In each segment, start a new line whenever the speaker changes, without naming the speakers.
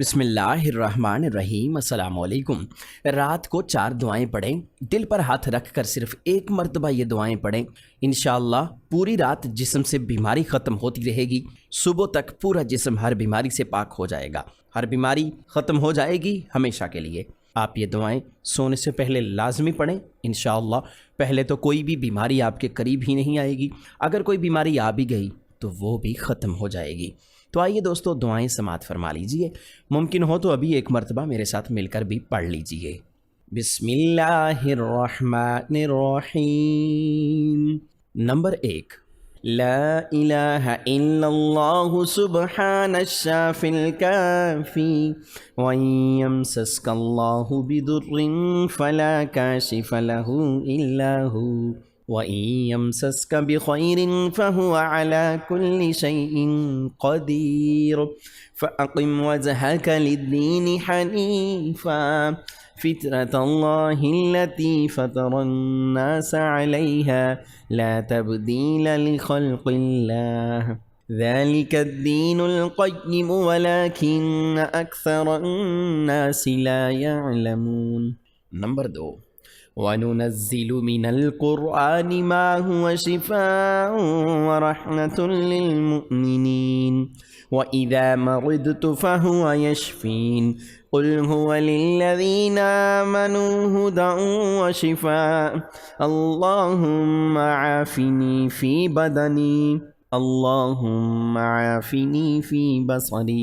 बिस्मिल्लाहिर्रहमानिर्रहीम अस्सलामुअलैकुम। रात को 4 दुआएं पढ़ें। दिल पर हाथ रख कर सिर्फ एक मरतबा ये दुआएं पढ़ें। इंशाअल्लाह पूरी रात जिस्म से बीमारी ख़त्म होती रहेगी। सुबह तक पूरा जिस्म हर बीमारी से पाक हो जाएगा। हर बीमारी ख़त्म हो जाएगी हमेशा के लिए। आप ये दुआएं सोने से पहले लाजमी पढ़ें। इंशाअल्लाह पहले तो कोई भी बीमारी आपके करीब ही नहीं आएगी। अगर कोई बीमारी आ भी गई तो वो भी ख़त्म हो जाएगी। तो आइए दोस्तों, दुआएं समात फरमा लीजिए। मुमकिन हो तो अभी एक मरतबा मेरे साथ मिलकर भी पढ़ लीजिए। बिस्मिल्लाहिर्रहमानिर्रहीम। नंबर 1, ला इलाहा इल्लल्लाहु सुब्हानश्शाफिल काफ़ी व यमसस्कल्लाहु बिदुर्रिन फला काशिफ लहु इल्ला हु व यमसस्क बिखैरिन फहुवा अला कुल्लि शैइन क़दीर फ़अक़िम वजहक लिद्दीन हनीफ़ा फ़ित्रतल्लाहिल्लती फ़तरन्नास अलैहा ला तब्दील लिख़ल्क़िल्लाह ज़ालिकद्दीनुल क़य्यिम वलाकिन्न अक्सरन्नासि ला यअलमून। नंबर 2, वनुनज़्ज़िलु मिनल क़ुरआनि मा हुवा शिफ़ाअun व रहमतुल लिल मुअ्मिनीन व इज़ा मरिदतु फ़हुवा यशफ़ीन क़ुल हुवा लिल्लज़ीना आमनू हुदन व शिफ़ाअ अल्लाहुम्मा आफ़िनी फ़ी बदनी अल्लाहुम्मा आफ़िनी फ़ी बसरी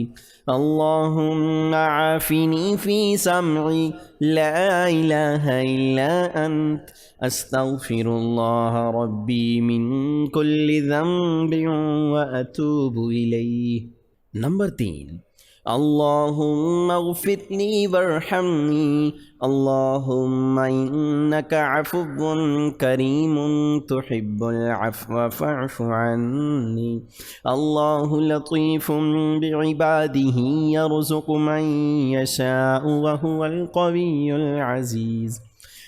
अल्लाहुम्मा आफ़िनी फ़ी समई ला इलाहा इल्ला अंत अस्तग़फ़िरुल्लाह रब्बी मिन कुल्लि ज़ंबिन व अतूबु इलैहि। नंबर 3, अल्लाहुम्मा अग़फ़िरली वरहमनी अल्लाहुम्मा इन्नका अफ़ुव्वुन करीमुन तुहिब्बुल अफ़्व फ़अफ़ु अन्नी अल्लाहु लतीफ़ुन बिइबादिही यरज़ुक़ु मन यशाअु व हुवल क़विय्युल अज़ीज़।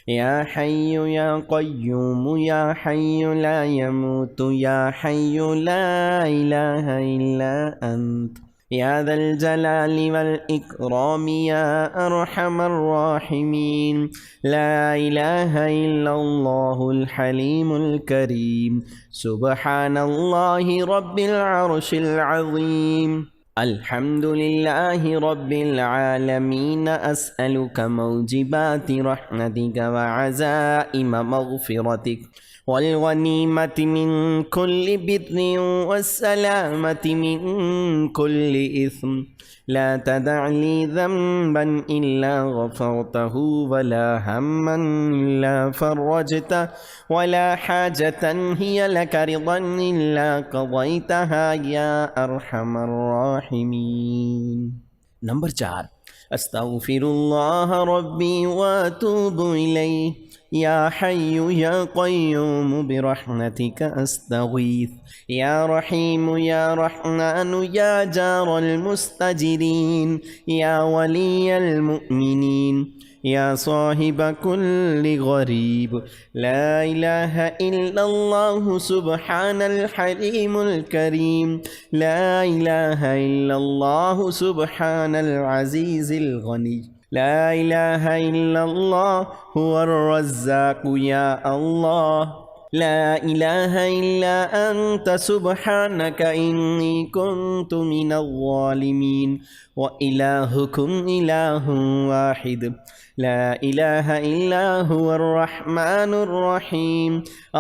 या हय्यु या क़य्यूम या हय्यु ला यमूतु या हय्यु ला इलाहा इल्ला अंत या ज़ल जलालि वल इकराम या अरहमर राहिमीन ला इलाहा इल्लल्लाहुल हलीमुल करीम सुब्हानल्लाहि रब्बिल अर्शिल अज़ीम अल्हम्दुलिल्लाहि रब्बिल आलमीन अस्अलुका मौजिबाति रहमतिक व अज़ाइम मग़फ़िरतिक वल गनीमति मिन कुल्लि बिर्रिन वस्सलामति मिन कुल्लि इस्म ला तदअ ली ज़ंबन इल्ला गफ़रतहु वला हम्मन इल्ला फ़र्रजतहु वला हाजतन हिय लक रिदन इल्ला क़ज़यतहा या अरहमर राहिमीन। नंबर 4, अस्तग़फ़िरुल्लाह रब्बी व अतूबु इलैहि या हय्यु या क़य्यूम बिरहमतिक अस्तगीथ या रहीम या रहमान या जारल मुस्तजिरीन या वलियल मुअ्मिनीन या साहिब कुल्लि गरीब ला इलाहा इल्लल्लाहु सुब्हानल हलीमुल करीम ला इलाहा इल्लल्लाहु सुब्हानल अज़ीज़िल गनी ला इलाहा इल्लल्लाह हुवर रज़्ज़ाक़ु या अल्लाह ला इलाहा इल्ला अंत सुब्हानक इन्नी कुन्तु मिनज़ ज़ालिमीन व इलाहुकुम इलाहुन वाहिद ला इलाहा इल्ला हुवर रहमानुर रहीम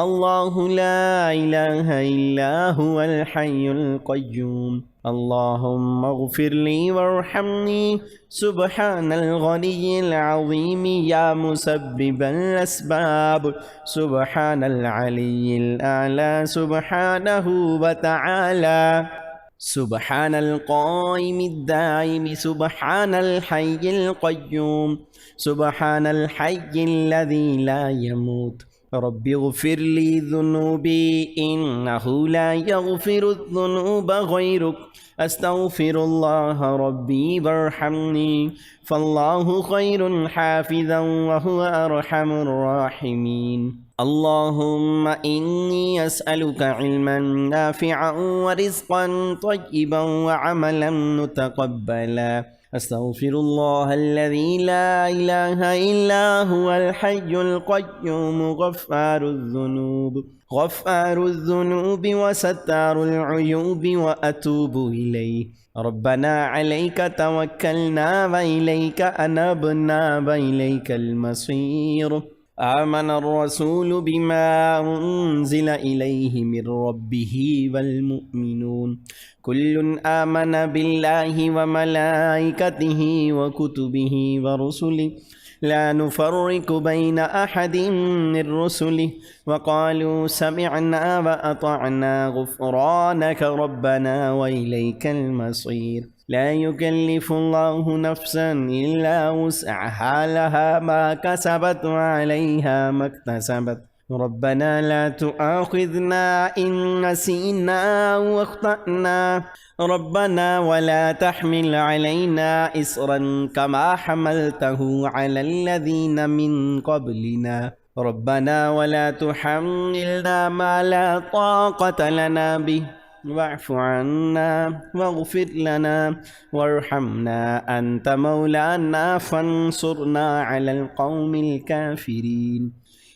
अल्लाहु ला इलाहा इल्ला हुवल हय्युल क़य्यूम अल्लाहुम्मा अग़फ़िरली वरहमनी सुब्हानल गनिय्यिल अज़ीम या मुसब्बिबल अस्बाब सुब्हानल अलिय्यिल आला सुब्हानहु व तआला सुब्हानल क़ाइमिद दाइम सुब्हानल हय्यिल क़य्यूम सुब्हानल हय्यिल्लज़ी ला यमूत रब्बिग़फ़िरली ज़ुनूबी इन्नहु ला यग़फ़िरुज़्ज़ुनूब गैरुक अस्तग़फ़िरुल्लाह रब्बी वरहमनी फ़ल्लाहु खैरुन हाफ़िज़न व हुवा अरहमुर राहिमीन। अल्लाहुम्मा इन्नी अस्अलुका इल्मन नाफ़िअन व रिज़्क़न तय्यिबन व अमलन मुतक़ब्बला أستغفر الله الذي لا إله إلا هو الحي القيوم غفار الذنوب وستار العيوب وأتوب إليه. ربنا عليك توكلنا وإليك أنبنا وإليك المصير. آمن الرسول بما أنزل إليه من ربه والمؤمنون كل آمن بالله وملائكته وكتبه ورسله لا نفرق بين أحد من رسله وقالوا سمعنا وأطعنا غفرانك ربنا وإليك المصير. لا يكلف الله نفسا إلا وسعها لها ما كسبت وعليها ما اكتسبت. ربنا لا تؤاخذنا إن نسينا واخطأنا ربنا ولا تحمل علينا إصرا كما حملته على الذين من قبلنا ربنا ولا تحملنا ما لا طاقة لنا به واعف عنا واغفر لنا وارحمنا أنت مولانا فانصرنا على القوم الكافرين.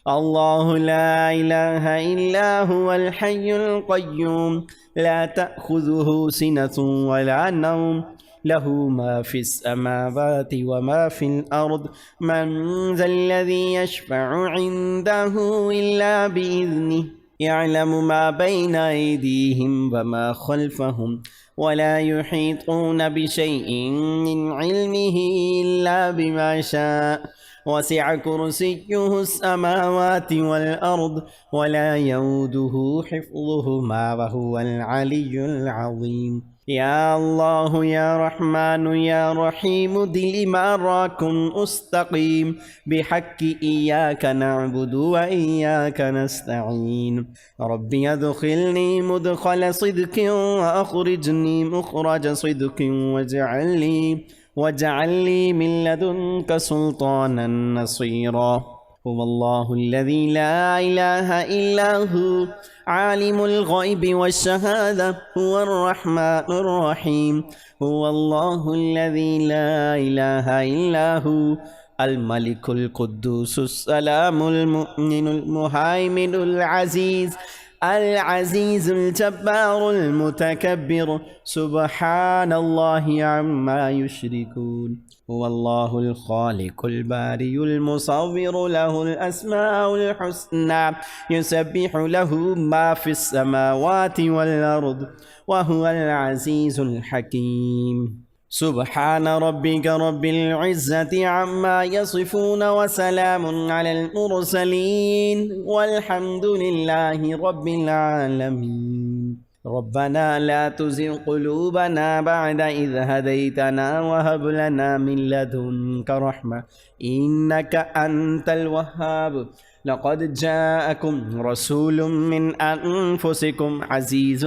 الله لا إله إلا هو الحي القيوم لا تأخذه سنة ولا نوم له ما في السماوات وما في الأرض من ذا الذي يشفع عنده إلا بإذنه يعلم ما بين أيديهم وما خلفهم ولا يحيطون بشيء من علمه إلا بما شاء وسع كرسيه السماوات والأرض ولا يؤوده حفظهما وهو العلي العظيم. يا الله يا رحمن يا رحيم دل ما راكم استقيم بحق إياك نعبد وإياك نستعين. ربي أدخلني مدخل صدق وأخرجني مخرج صدق واجعل لي من لدنك سلطانا نصيرا. هو الله الذي لا إله إلا هو عالم الغيب والشهادة هو الرحمن الرحيم. هو الله الذي لا إله إلا هو الملك القدوس السلام المؤمن المهيمن العزيز الجبار المتكبر سبحان الله عما يشركون. هو الله الخالق البارئ المصور له الأسماء الحسنى يسبح له ما في السماوات والأرض وهو العزيز الحكيم. سبحان ربك رب العزة عما يصفون وسلام على المرسلين والحمد لله رب العالمين. ربنا لا تزغ قلوبنا بعد إذ هديتنا وهب لنا من لدنك رحمة إنك أنت الوهاب. لقد جاءكم رسول من أنفسكم عزيز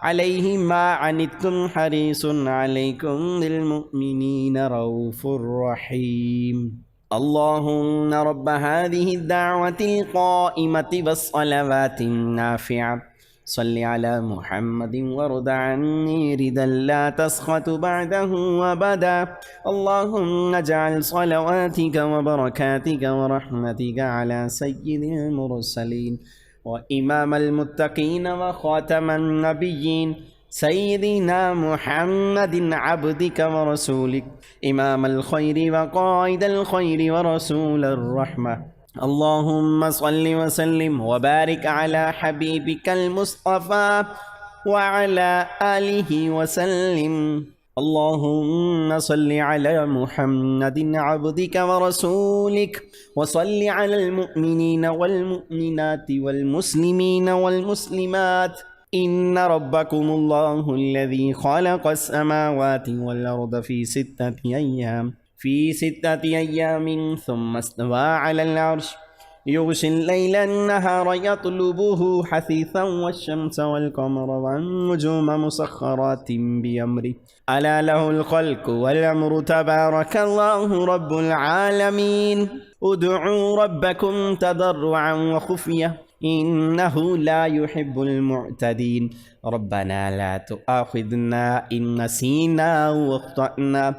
عليه ما عنتم حريص عليكم بالمؤمنين رؤوف رحيم. اللهم رب هذه الدعوة القائمة والصلوات النافعة صل على محمد وارض عني رضا لا تسخط بعده أبدا. اللهم اجعل صلواتك وبركاتك ورحمتك على سيد المرسلين وإمام المتقين وخاتم النبيين سيدنا محمد عبدك ورسولك إمام الخير وقائد الخير ورسول الرحمة. اللهم صل وسلم وبارك على حبيبك المصطفى وعلى آله وسلم. اللهم صل على محمد عبدك ورسولك وصل على المؤمنين والمؤمنات والمسلمين والمسلمات. إن ربكم الله الذي خلق السماوات والأرض في 6 أيام ثم استوى على العرش يغشي الليل النهار يطلبه حثيثا والشمس والقمر والنجوم مسخرات بأمره ألا له الخلق والأمر تبارك الله رب العالمين. ادعوا ربكم تضرعا وخفية إنه لا يحب المعتدين. ربنا لا تؤاخذنا إن نسينا واخطأنا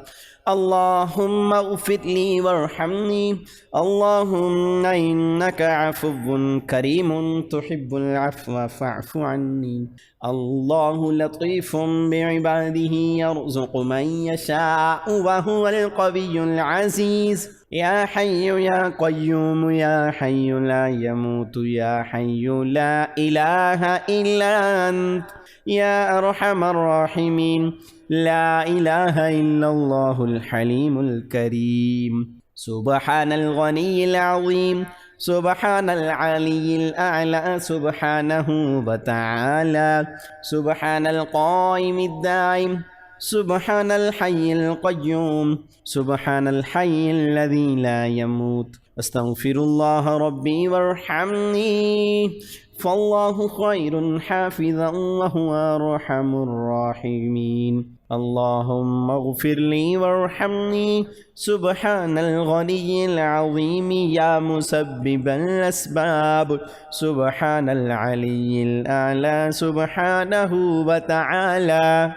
اللهم اغفر لي وارحمني اللهم إنك عفو كريم تحب العفو فاعف عني الله لطيف بعباده يرزق من يشاء وهو القوي العزيز يا حي يا قيوم يا حي لا يموت يا حي لا إله إلا أنت يا أرحم الراحمين لا إله إلا الله الحليم الكريم سبحان الغني العظيم سبحان العلي الأعلى سبحانه وتعالى سبحان القائم الدائم سبحان الحي القيوم سبحان الحي الذي لا يموت أستغفر الله ربي وارحمني فالله خير حافظا وهو أرحم الراحمين اللهم اغفر لي وارحمني سبحان الغني العظيم يا مسبب الأسباب سبحان العلي الأعلى سبحانه وتعالى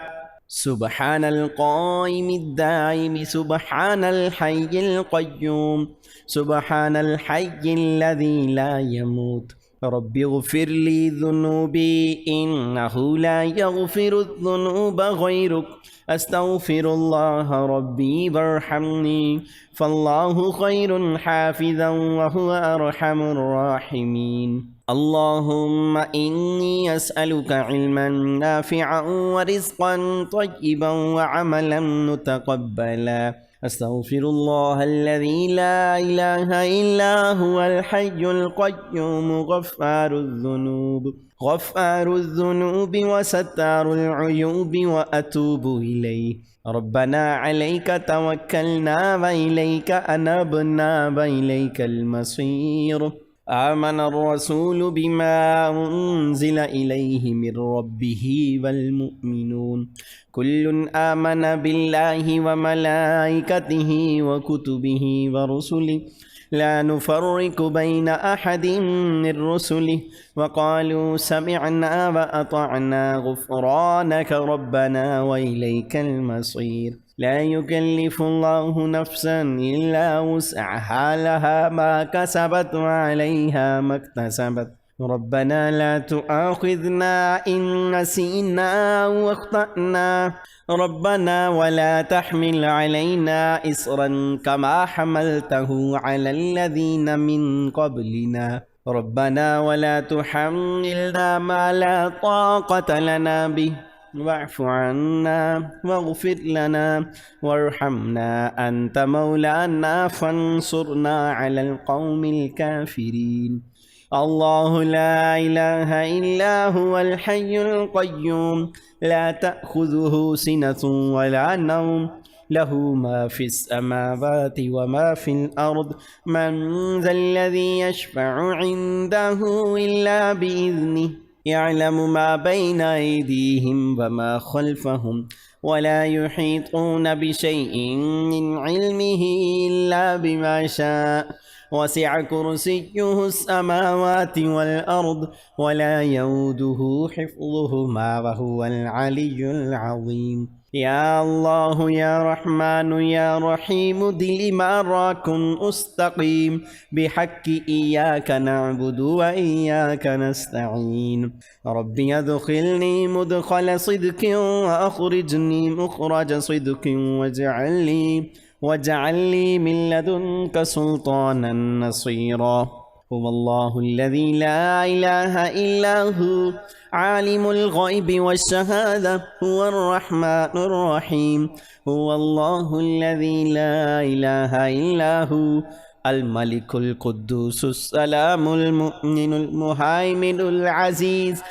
سبحان القائم الدائم سبحان الحي القيوم سبحان الحي الذي لا يموت رب اغفر لي ذنوبي إنه لا يغفر الذنوب غيرك أستغفر الله ربي وارحمني فالله خير حافظا وهو أرحم الراحمين اللهم إني أسألك علما نافعا ورزقا طيبا وعملا متقبلا أستغفر الله الذي لا إله إلا هو الحي القيوم غفار الذنوب وستار العيوب وأتوب إليه ربنا عليك توكلنا وإليك أنبنا وإليك المصير آمن الرسول بما أنزل إليه من ربه والمؤمنون كل آمن بالله وملائكته وكتبه ورسله لا نفرق بين أحد من رسله وقالوا سمعنا وأطعنا غفرانك ربنا وإليك المصير لا يكلف الله نفسا إلا وسعها لها ما كسبت وعليها ما اكتسبت ربنا لا تؤاخذنا إن نسينا واخطأنا ربنا ولا تحمل علينا إصرا كما حملته على الذين من قبلنا ربنا ولا تحملنا ما لا طاقة لنا به واعف عنا واغفر لنا وارحمنا أنت مولانا فانصرنا على القوم الكافرين الله لا إله إلا هو الحي القيوم لا تأخذه سنة ولا نوم له ما في السماوات وما في الأرض من ذا الذي يشفع عنده إلا بإذنه يعلم ما بين أيديهم وما خلفهم ولا يحيطون بشيء من علمه إلا بما شاء وسع كرسيه السماوات والأرض ولا يؤوده حفظهما وهو العلي العظيم يا الله يا رحمن يا رحيم دل ما راكن أستقيم بحق إياك نعبد وإياك نستعين ربي أدخلني مدخل صدق وأخرجني مخرج صدق واجعل لي من لدنك سلطانا نصيرا هو الله الذي لا إله إلا هو عالم الغيب والشهادة هو الرحمن الرحيم هو الله الذي لا إله إلا هو الملك القدوس السلام المؤمن المهيمن العزيز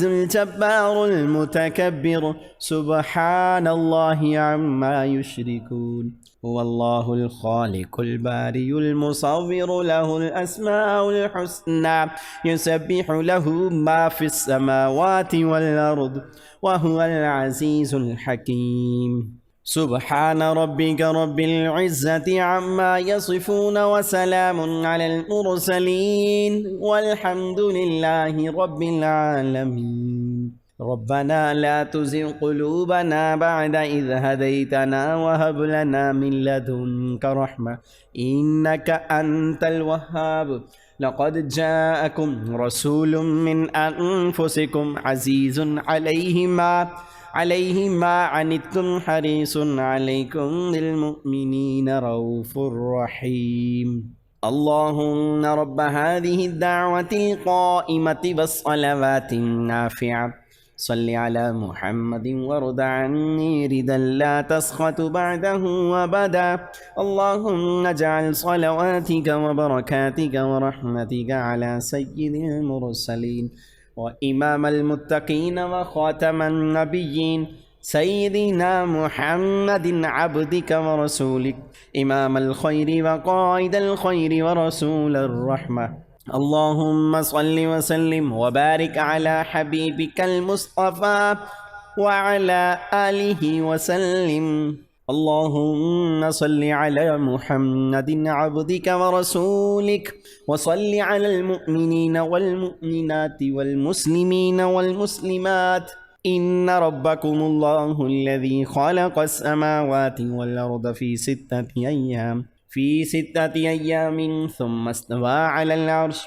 الجبار المتكبر سبحان الله عما يشركون هو الله الخالق البارئ المصور له الأسماء الحسنى يسبح له ما في السماوات والأرض وهو العزيز الحكيم سبحان ربك رب العزة عما يصفون وسلام على المرسلين والحمد لله رب العالمين रब्बना ला तुज़िग़ क़ुलूबना बअद इज़ हदैतना वहब लना मिन लदुनका रहमा इन्नका अंतल वह्हाब लक़द जाअकुम रसूलुम मिन अनफुसिकुम अज़ीज़ुन अलैहि मा अनित्तुम हरीसुन अलैकुम बिल मुमिनीना रऊफ़ुर रहीम। अल्लाहुम्मा रब्ब हाज़िहि दाअवतिल क़ाइमति वस्सलवातिन नाफ़िअ सल्लि अला मुहम्मदिन वरद अन्नी रिदन ला तस्ख़तु बअदहु अबदा। अल्लाहुम्मा जअल सलवातिका व बरकातिका व रहमतिका अला सय्यिदिल मुरसलीन व इमामल मुत्तक़ीन व ख़ातमन नबिय्यीन सय्यिदिना मुहम्मदिन अब्दिका व रसूलिक इमामल खैरि व क़ाइदल खैरि व रसूलर रहमा। अल्लाहुम्मा सल्लि व सल्लिम व बारिक अला हबीबिकल मुस्तफ़ा व अला आलिहि व सल्लिम। अल्लाहुम्मा सल्लि अला मुहम्मदिन अब्दिका व रसूलिक व सल्लि अलल मुमिनीन वल मुमिनाति वल मुस्लिमीन वल मुस्लिमात। इन्न रब्बकुमुल्लाहुल्लज़ी ख़लक़स समावाति वल अर्द फ़ी सित्तति अय्यामिन सुम्मा इस्तवा अलल अर्श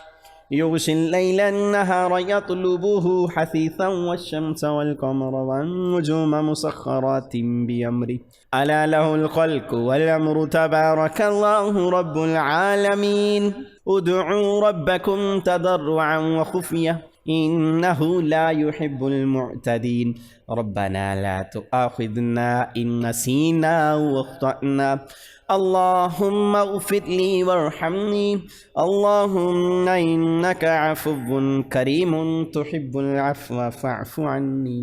युग़शिल लैला अन्नहारा यत्लुबुहु हसीसन वश्शम्स वल क़मरा वन्नुजुमा मुसख़्ख़रातिन बिअम्रिही अला लहुल ख़ल्क़ु वल अम्रु तबारकल्लाहु रब्बुल आलमीन। उदዑ रब्बकुम तदर्रुअन व खुफ़िय्यह इन्नहु ला युहिब्बुल मुअ्तदीन। रब्बना ला तुआख़िज़ना इन नसीना व अख़्तअना अल्लाहुम्मा उग़फ़िर ली वरहमनी अल्लाहुम्मा इन्नका अफ़ुव्वुन करीमुन तुहिब्बुल अफ़्व फ़अफ़ु अन्नी।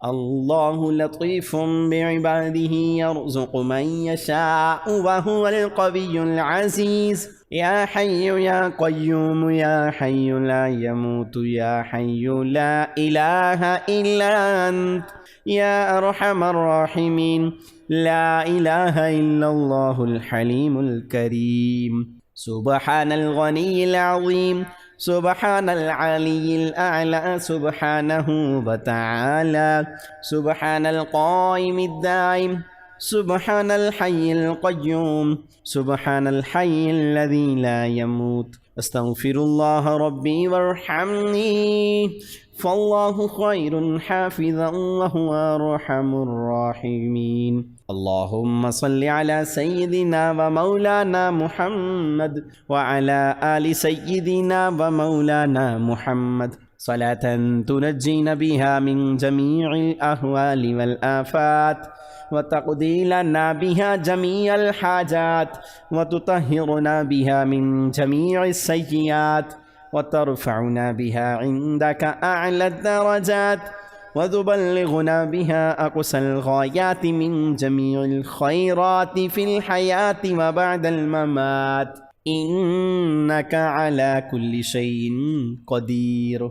अल्लाहु लतीफ़ुम बिइबादिही यर्ज़ुक़ु मन यशाअु व हुवल क़विय्युल अज़ीज़। या हय्यु या क़य्यूम या हय्यु ला यमूतु या हय्यु ला इलाहा इल्ला अंत या अरहमर राहिमीन। ला इलाहा इल्लल्लाहुल हलीमुल करीम। सुब्हानल गनिय्यिल अज़ीम सुब्हानल अलिय्यिल अअला सुब्हानहु व तआला सुब्हानल क़ाइमिद दाइम सुब्हानल हय्यिल क़य्यूम सुब्हानल हय्यिल्लज़ी ला यमूत अस्तग़फिरुल्लाह रब्बी वरहमनी फ़ल्लाहु ख़ैरुन हाफ़िज़न व हुवा अर्हमुर राहिमीन। अल्लाहुम्मा सल्लि अला सय्यिदिना व मौलाना मुहम्मद व अला आलि सय्यिदिना व मौलाना मुहम्मद सलातन तुनज्जीना बिहा मिन जमीइल अहवालि वल आफ़ात व तक़दी लना बिहा जमीअल हाजात व तुतहिरुना बिहा मिन जमीइस सय्यिआत व तरफ़उना बिहा इंदका अअला दरजात व तुबल्लिगुना बिहा अक़सल ग़ायाति मिन जमीइल ख़ैराति फ़िल हयाति व बअदल ममात इन्नका अला कुल्लि शैइन क़दीर।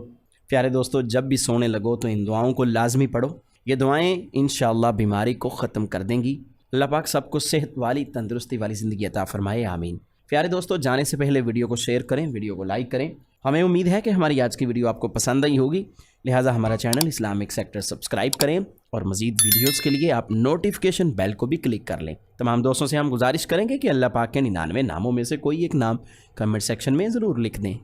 प्यारे दोस्तों, जब भी सोने लगो तो इन दुआओं को लाजमी पढ़ो। ये दुआएं इंशाअल्लाह बीमारी को ख़त्म कर देंगी। अल्लाह पाक सबको सेहत वाली तंदुरुस्ती वाली ज़िंदगी अता फ़रमाए, आमीन। प्यारे दोस्तों, जाने से पहले वीडियो को शेयर करें, वीडियो को लाइक करें। हमें उम्मीद है कि हमारी आज की वीडियो आपको पसंद आई होगी, लिहाजा हमारा चैनल इस्लामिक सेक्टर सब्सक्राइब करें और मज़ीद वीडियोस के लिए आप नोटिफिकेशन बेल को भी क्लिक कर लें। तमाम दोस्तों से हम गुजारिश करेंगे कि अल्लाह पाक के 99 नामों में से कोई एक नाम कमेंट सेक्शन में ज़रूर लिख दें।